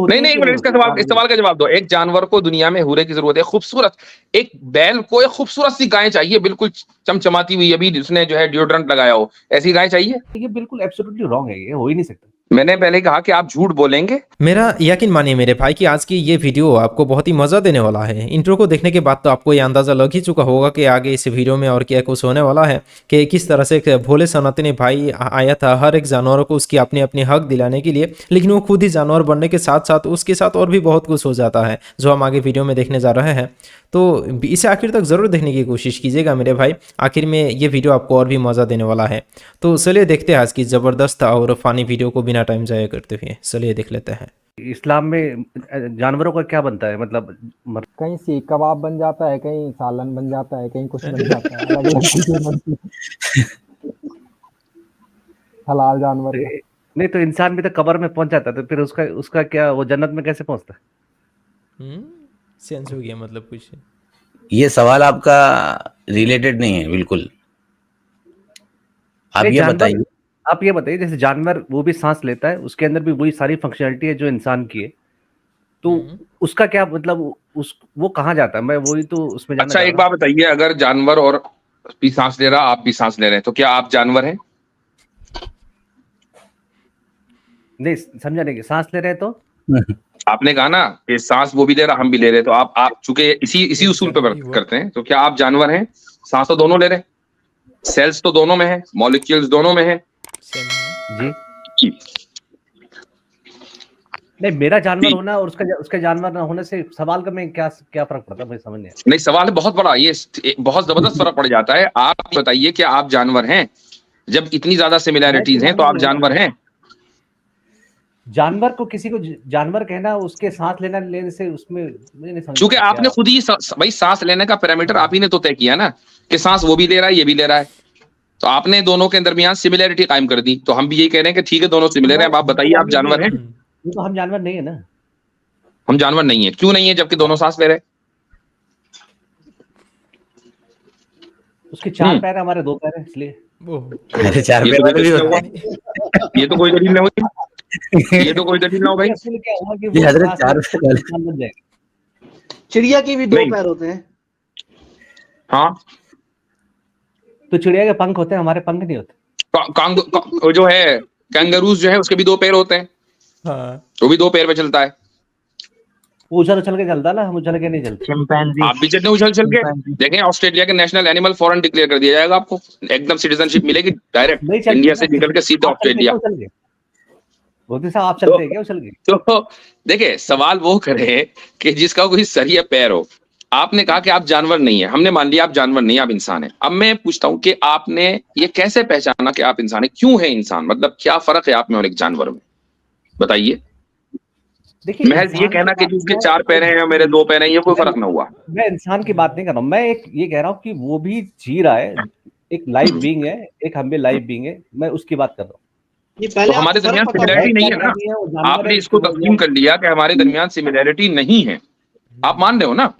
होती नहीं है नहीं, कि नहीं इसका होती? इस सवाल का जवाब दो। एक जानवर को दुनिया में हूरे की जरूरत है, खूबसूरत। एक बैल को एक खूबसूरत सी गाय चाहिए, बिल्कुल चमचमाती हुई, अभी उसने जो है डिओड्रेंट लगाया हो, ऐसी गाय चाहिए? ये बिल्कुल एब्सोल्युटली रॉन्ग है, ये हो ही नहीं सकता। मैंने पहले कहा कि आप झूठ बोलेंगे। मेरा यकीन मानिए मेरे भाई कि आज की ये वीडियो आपको बहुत ही मज़ा देने वाला है। इंट्रो को देखने के बाद तो आपको ये अंदाज़ा लग ही चुका होगा कि आगे इस वीडियो में और क्या कुछ होने वाला है, कि किस तरह से एक भोले सनातनी भाई आया था हर एक जानवर को उसकी अपने अपने हक दिलाने के लिए, लेकिन वो खुद ही जानवर बनने के साथ साथ उसके साथ और भी बहुत कुछ हो जाता है जो हम आगे वीडियो में देखने जा रहे हैं। तो इसे आखिर तक ज़रूर देखने की कोशिश कीजिएगा मेरे भाई, आखिर में ये वीडियो आपको और भी मज़ा देने वाला है। तो चलिए देखते हैं आज की ज़बरदस्त और फ़नी वीडियो को बिना टाइम ज़ाया करते हुए, चलिए देख लेते हैं। इस्लाम में जानवरों का क्या बनता है, मतलब कहीं सीख कबाब बन जाता है, कहीं सालन बन जाता है, कहीं कुछ बन जाता है, अलग अलग चीजें बनती हैं। हलाल जानवर का। नहीं तो इंसान भी तो कब्र में पहुंच जाता है, तो फिर उसका क्या, वो जन्नत में कैसे पहुंचता है? सेंस हो गया मतलब कुछ। ये सवाल आपका रिलेटेड नहीं है बिल्कुल। आप ये बताइए, जैसे जानवर वो भी सांस लेता है, उसके अंदर भी वही सारी फंक्शनलिटी है जो इंसान की है, तो उसका क्या मतलब, वो कहाँ जाता है? मैं वही तो उसमें जानना अच्छा, एक बात बताइए, अगर जानवर और भी सांस ले रहा, आप भी सांस ले रहे हैं, तो क्या आप जानवर हैं? नहीं समझा नहीं, सांस ले रहे हैं तो आपने कहा ना कि सांस वो भी ले रहा, हम भी ले रहे, तो आप चूंकि इसी उसूल पे वर्क करते हैं, तो क्या आप जानवर हैं? सांस तो दोनों ले रहे, सेल्स तो दोनों में है, मॉलिक्यूल्स दोनों में है जी। नहीं, मेरा जानवर होना और उसका जानवर ना होने से सवाल का में क्या फर्क पड़ता है, मुझे समझ नहीं। सवाल बहुत बड़ा, ये बहुत जबरदस्त फर्क पड़ जाता है। आप बताइए कि आप जानवर हैं? जब इतनी ज्यादा सिमिलैरिटीज हैं तो आप जानवर हैं? जानवर को किसी को जानवर कहना, उसके सांस लेने से उसमें मुझे नहीं समझ। क्योंकि आपने खुद ही भाई सांस लेने का पैरामीटर आप ही ने तो तय किया ना कि सांस वो भी ले रहा है, ये भी ले रहा है, तो आपने दोनों के दरमियान सिमिलैरिटी कायम कर दी। तो हम भी यही कह रहे हैं कि ठीक है, दोनों सिमिलर हैं। अब आप बताइए, आप जानवर हैं? तो हम जानवर नहीं है ना। हम जानवर नहीं है, क्यों नहीं है जबकि दोनों सांस ले रहे? उसके 4 पैर, हमारे 2 पैर हैं, इसलिए। ये तो कोई दलील नहीं होती, ये तो कोई दलील ना हो भाई। चिड़िया की भी 2 पैर होते हैं। हाँ, तो चिड़िया के पंख होते हैं, हमारे पंख नहीं होते। जो है कैंगरूज जो है उसके भी 2 पैर होते हैं। हाँ, वो भी 2 पैर पे चलता है। उछल उछल के चलता ना, हम उछल के नहीं चलते। आप भी चलते उछल उछल के। देखें, ऑस्ट्रेलिया के नेशनल एनिमल फॉरेन डिक्लेयर कर दिया जाएगा, आपको एकदम सिटीजनशिप मिलेगी डायरेक्ट, इंडिया से निकल के सीधे ऑस्ट्रेलिया। मोदी साहब, आप चलते हैं क्या उछल के? तो देखिए, सवाल वो करे कि जिसका कोई सर या पैर हो। आपने कहा कि आप जानवर नहीं है, हमने मान लिया आप जानवर नहीं, आप इंसान है। अब मैं पूछता हूं कि आपने ये कैसे पहचाना कि आप इंसान है? क्यों है इंसान? मतलब क्या फर्क है आप में और एक जानवर में? बताइए। देखिए, महज ये कहना कि जिसके 4 पैर हैं और मेरे 2 पैर हैं, ये कोई फर्क ना हुआ। मैं इंसान की बात नहीं कर रहा हूँ, मैं ये कह रहा हूँ कि वो भी जी रहा है, एक लाइव बीइंग है, एक हम भी लाइव बीइंग है, मैं उसकी बात कर रहा हूँ। तो हमारे दरमियान सिमिलैरिटी नहीं है ना? आपने इसको तस्लीम कर लिया कि हमारे दरमियान सिमिलैरिटी नहीं है। आप मान रहे हो ना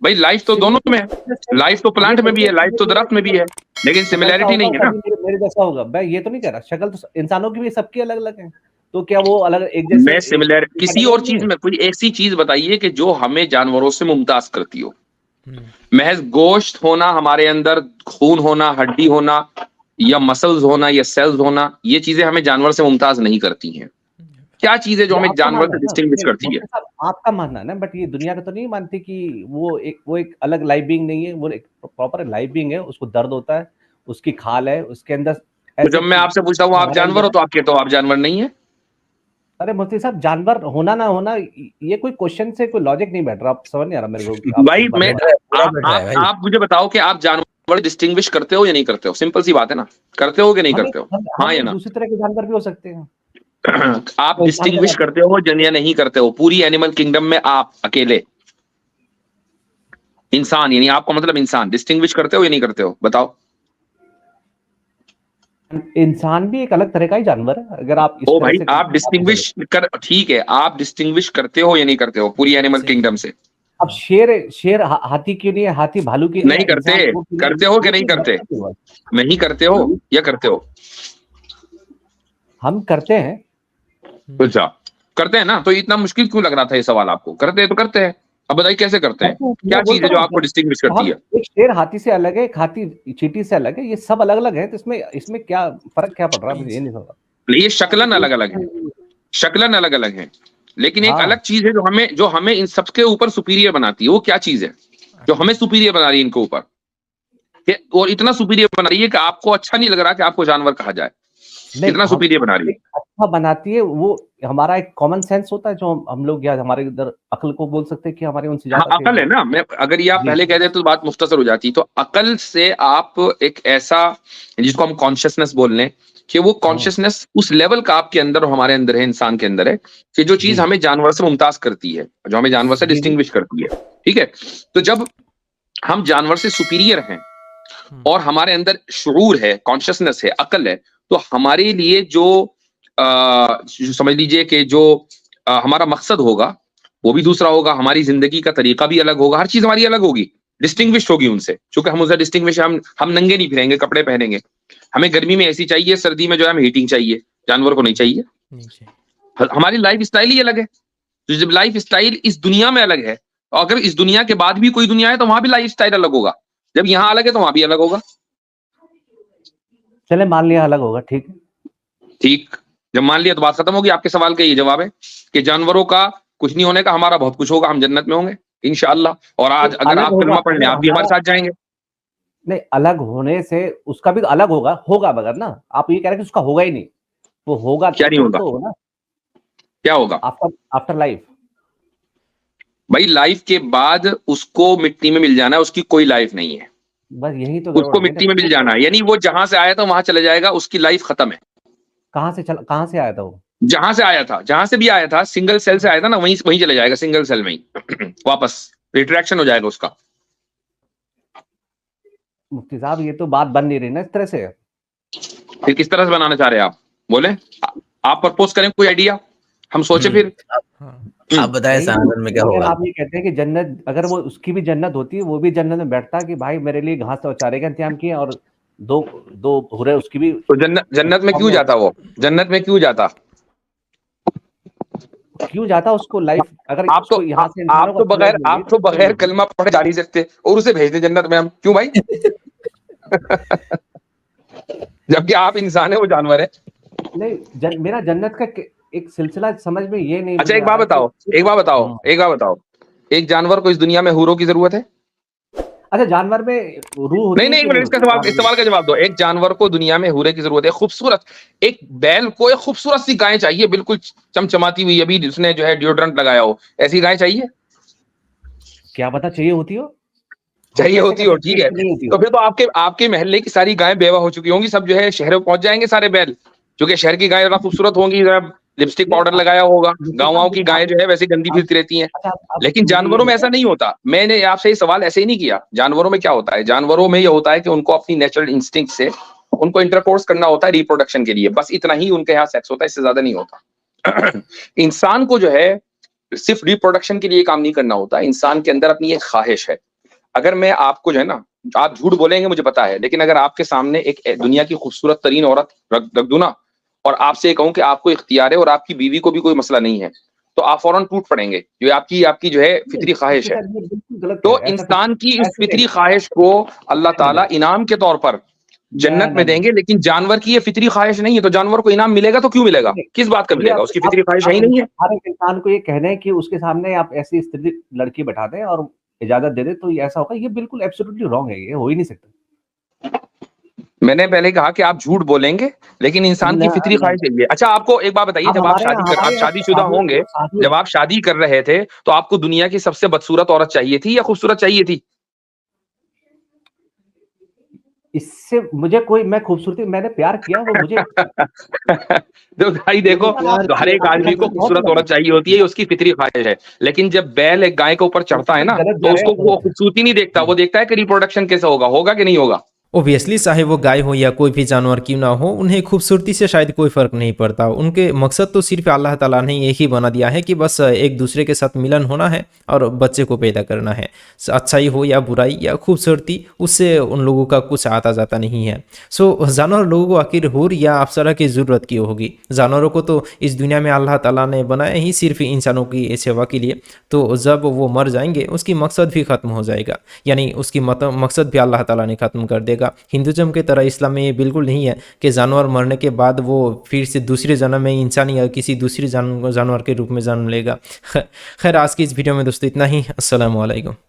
भाई? लाइफ तो दोनों में है, लाइफ तो प्लांट में भी है, लाइफ तो दरख्त में भी है, लेकिन सिमिलैरिटी नहीं है ना। मेरे जैसा होगा, मैं ये तो नहीं कह रहा। शक्ल तो इंसानों की भी सबकी अलग अलग है, तो क्या वो अलग एक जैसे? मैं सिमिलर किसी और चीज में कोई ऐसी चीज बताइए कि जो हमें जानवरों से मुमताज करती हो। महज गोश्त होना, हमारे अंदर खून होना, हड्डी होना, या मसल्स होना, या सेल्स होना, ये चीजें हमें जानवर से मुमताज नहीं करती हैं। क्या चीज है जो हमें जानवर से डिस्टिंग्विश करती है? आपका मानना है ना, बट ये दुनिया का तो नहीं मानती कि वो एक अलग लाइव बीइंग नहीं है, वो एक प्रॉपर लाइव बीइंग है। उसको दर्द होता है, उसकी खाल है, उसके अंदर। तो जब मैं आपसे पूछता हूँ आप जानवर हो, तो आप कहते हो आप जानवर नहीं है। अरे मुफ्ती साहब, जानवर होना ना होना, ये कोई क्वेश्चन से कोई लॉजिक नहीं बैठ रहा। आप समझ नहीं आ रहा मेरे को भाई। आप मुझे बताओ कि आप जानवर डिस्टिंग्विश करते हो या नहीं करते हो? सिंपल सी बात है ना, करते हो कि नहीं करते हो? हाँ या ना? दूसरी तरह के जानवर भी हो सकते हैं। आप डिस्टिंग्विश करते हो या नहीं करते हो? पूरी एनिमल किंगडम में आप अकेले इंसान, यानी आपका मतलब इंसान, डिस्टिंग्विश करते हो या नहीं करते हो? बताओ। इंसान भी एक अलग तरह का ही जानवर है। अगर आप ओ भाई, आप डिस्टिंग्विश कर, ठीक है, आप डिस्टिंग्विश करते हो या नहीं करते हो पूरी एनिमल किंगडम से? अब शेर हाथी क्यों नहीं है, हाथी भालू की नहीं करते? करते हो कि नहीं करते? नहीं करते हो या करते हो? हम करते हैं। अच्छा, करते हैं ना, तो इतना मुश्किल क्यों लग रहा था ये सवाल आपको? करते हैं तो करते हैं। अब बताइए कैसे करते हैं, क्या चीज है जो आपको डिस्टिंग्विश करती है? एक शेर हाथी से अलग है, एक हाथी चींटी से अलग है, ये सब अलग अलग है, तो इसमें क्या फर्क क्या पड़ रहा है, मुझे ये नहीं समझ। ये शक्लन अलग अलग है, शक्लन अलग अलग है, लेकिन एक अलग चीज है जो हमें इन सबके ऊपर सुपीरियर बनाती है। वो क्या चीज है जो हमें सुपीरियर बना रही है इनके ऊपर, और इतना सुपीरियर बना रही है कि आपको अच्छा नहीं लग रहा कि आपको जानवर कहा जाए, इतना सुपीरियर बना रही है। अच्छा बनाती है वो हमारा एक कॉमन सेंस होता है जो हम लोग या हमारे इधर अकल को बोल सकते हैं कि हमारे उनसे ज्यादा अकल है ना। मैं अगर ये आप पहले कह देते तो बात मुख्तसर हो जाती। तो अकल से आप एक ऐसा जिसको हम कॉन्शियसनेस बोल लें कि वो कॉन्शियसनेस उस लेवल का आपके अंदर और हमारे अंदर है, इंसान के अंदर है, कि जो चीज हमें जानवर से मुमताज करती है, जो हमें जानवर से डिस्टिंग्विश करती है। ठीक है, तो जब हम जानवर से सुपीरियर हैं और हमारे अंदर शुऊर है, कॉन्शियसनेस है, अकल है, तो हमारे लिए जो समझ लीजिए कि जो हमारा मकसद होगा वो भी दूसरा होगा, हमारी जिंदगी का तरीका भी अलग होगा, हर चीज हमारी अलग होगी, डिस्टिंग्विश होगी उनसे। चूंकि हम उनसे डिस्टिंग्विश, हम नंगे नहीं फिरेंगे, कपड़े पहनेंगे। हमें गर्मी में ऐसी चाहिए, सर्दी में जो है हमें हीटिंग चाहिए, जानवर को नहीं चाहिए। हमारी लाइफ स्टाइल ही अलग है। तो जब लाइफ स्टाइल इस दुनिया में अलग है, तो अगर इस दुनिया के बाद भी कोई दुनिया है तो वहां भी लाइफ स्टाइल अलग होगा। जब यहाँ अलग है तो वहां भी अलग होगा। चले मान लिया अलग होगा, ठीक है, ठीक। जब मान लिया तो बात खत्म होगी। आपके सवाल का ये जवाब है कि जानवरों का कुछ नहीं होने का, हमारा बहुत कुछ होगा, हम जन्नत में होंगे इंशाअल्लाह। और आज अगर आप कलमा पढ़ने आप भी हमारे साथ जाएंगे। नहीं, अलग होने से उसका भी अलग होगा मगर ना, आप ये कह रहे हैं कि उसका होगा ही नहीं, वो होगा क्या नहीं होगा? तो ना, क्या होगा? After life. भाई लाइफ के बाद उसको मिट्टी में मिल जाना है, उसकी कोई लाइफ नहीं है, बस यही तो उसको मिट्टी में मिल जाना है। यानी वो जहां से आया था वहां चले जाएगा, उसकी लाइफ खत्म है। कहां से आया था वो? जहां से आया था, जहां से भी आया था, सिंगल सेल से आया था ना, वहीं चले जाएगा, सिंगल सेल में ही वापस रिट्रैक्शन हो जाएगा उसका। मुफ्ती साहब ये तो बात बन नहीं रही ना इस तरह से। फिर किस तरह से बनाना चाह रहे हैं आप? बोले, आप प्रपोज करें कोई आइडिया, हम सोचे फिर। आप बताएं सनातन में क्या होगा? आप ये कहते हैं कि जन्नत, अगर वो उसकी भी जन्नत होती, वो भी जन्नत में बैठता कि भाई मेरे लिए घास और चारे का इंतजाम किया, और दो हुरे उसकी भी। तो जन्नत में क्यों जाता वो? जन्नत में क्यों जाता उसको लाइफ, अगर आप तो बगैर कलमा पढ़े जा नहीं सकते और उसे भेज दे जन्नत में, हम क्यों भाई? जबकि आप इंसान है, वो जानवर है। नहीं, मेरा जन्नत का एक सिलसिला समझ में ये नहीं। अच्छा एक बात बताओ, एक जानवर को इस दुनिया में हूरों की जरूरत है? अच्छा, जानवर में रूह होती है? नहीं, इस सवाल का जवाब दो। एक जानवर को दुनिया में हूरे की जरूरत है, खूबसूरत। एक बैल को एक खूबसूरत सी गाय चाहिए, बिल्कुल चमचमाती हुई, अभी जिसने जो है डिओड्रेंट लगाया हो, ऐसी गाय चाहिए? क्या पता चाहिए होती हो, ठीक है। तो फिर तो आपके मोहल्ले की सारी गायें बेवा हो चुकी होंगी, सब जो है शहर में पहुंच जाएंगे सारे बैल, क्योंकि शहर की गायें ज्यादा खूबसूरत होंगी, लिपस्टिक पाउडर लगाया होगा। गाँव की गायें जो है वैसे गंदी फिरती रहती हैं। लेकिन जानवरों में ऐसा नहीं होता। मैंने आपसे ये सवाल ऐसे ही नहीं किया। जानवरों में क्या होता है? जानवरों में ये होता है कि उनको अपनी नेचुरल इंस्टिंक्ट से उनको इंटरकोर्स करना होता है रिप्रोडक्शन के लिए, बस इतना ही उनके यहाँ सेक्स होता है, इससे ज्यादा नहीं होता। इंसान को जो है सिर्फ रिप्रोडक्शन के लिए काम नहीं करना होता। इंसान के अंदर अपनी एक ख्वाहिश है। अगर मैं आपको जो है ना, आप झूठ बोलेंगे मुझे पता है, लेकिन अगर आपके सामने एक दुनिया की खूबसूरत तरीन औरत रख दूं ना, और आपसे कहूं कि आपको इख्तियार है और आपकी बीवी को भी कोई मसला नहीं है, तो आप फौरन टूट पड़ेंगे। जो आपकी जो है फितरी ख्वाहिश है। तो इंसान की इस फितरी ख्वाहिश को अल्लाह ताला इनाम के तौर पर जन्नत में देंगे, लेकिन जानवर की ये फितरी ख्वाहिश नहीं है। तो जानवर को इनाम मिलेगा तो क्यों मिलेगा? किस बात का मिलेगा? उसकी फितरी ख्वाहिश ही नहीं है। हर एक इंसान को ये कहना है कि उसके सामने आप ऐसी स्त्री लड़की बैठा दें और इजाजत दे दे तो ये ऐसा होगा, ये बिल्कुल एब्सोल्युटली रॉन्ग है, ये हो ही नहीं सकता। मैंने पहले कहा कि आप झूठ बोलेंगे, लेकिन इंसान की फितरी ख्वाहिश है। अच्छा आपको एक बात बताइए, जब आप शादीशुदा होंगे, जब आप शादी कर रहे थे, तो आपको दुनिया की सबसे बदसूरत औरत चाहिए थी या खूबसूरत चाहिए थी? इससे मुझे कोई, मैं खूबसूरती, मैंने प्यार किया, वो मुझे तो भाई देखो, तो हर एक आदमी को खूबसूरत औरत चाहिए होती है, उसकी फितरी ख्वाहिश है। लेकिन जब बैल एक गाय के ऊपर चढ़ता है ना, तो उसको वो खूबसूरती नहीं देखता, वो देखता है कि रिप्रोडक्शन कैसे होगा कि नहीं होगा। ओबियसली चाहे वो गाय हो या कोई भी जानवर क्यों ना हो, उन्हें खूबसूरती से शायद कोई फ़र्क नहीं पड़ता। उनके मकसद तो सिर्फ अल्लाह ताला ने यही बना दिया है कि बस एक दूसरे के साथ मिलन होना है और बच्चे को पैदा करना है। अच्छाई हो या बुराई या खूबसूरती, उससे उन लोगों का कुछ आता जाता नहीं है। सो जानवर लोगों को आखिर हूर या अप्सरा की ज़रूरत क्यों होगी? जानवरों को तो इस दुनिया में अल्लाह ताला ने बनाया ही सिर्फ इंसानों की सेवा के लिए। तो जब वो मर जाएंगे उसकी मकसद भी ख़त्म हो जाएगा, यानी उसकी मकसद भी अल्लाह ताला ने ख़त्म कर देगा। हिंदुज़म की तरह इस्लाम में ये बिल्कुल नहीं है कि जानवर मरने के बाद वो फिर से दूसरे जन्म में इंसान या किसी दूसरे जानवर के रूप में जन्म लेगा। खैर आज की इस वीडियो में दोस्तों इतना ही। अस्सलाम वालेकुम।